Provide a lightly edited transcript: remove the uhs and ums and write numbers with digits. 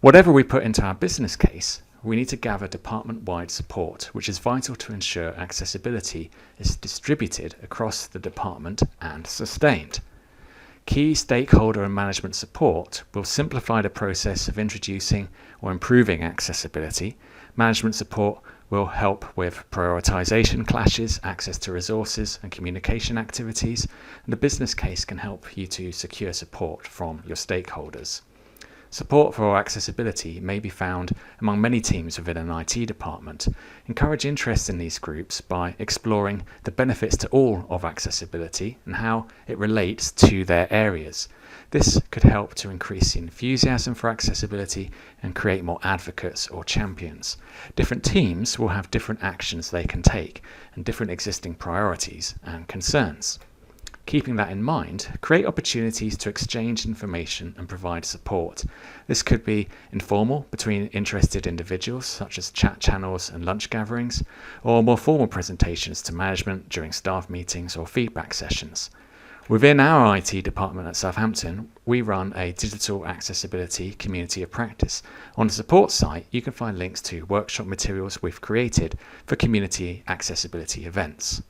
Whatever we put into our business case, we need to gather department-wide support, which is vital to ensure accessibility is distributed across the department and sustained. Key stakeholder and management support will simplify the process of introducing or improving accessibility. Management support will help with prioritization clashes, access to resources and communication activities, and the business case can help you to secure support from your stakeholders. Support for accessibility may be found among many teams within an IT department. Encourage interest in these groups by exploring the benefits to all of accessibility and how it relates to their areas. This could help to increase the enthusiasm for accessibility and create more advocates or champions. Different teams will have different actions they can take and different existing priorities and concerns. Keeping that in mind, create opportunities to exchange information and provide support. This could be informal between interested individuals, such as chat channels and lunch gatherings, or more formal presentations to management during staff meetings or feedback sessions. Within our IT department at Southampton, we run a digital accessibility community of practice. On the support site, you can find links to workshop materials we've created for community accessibility events.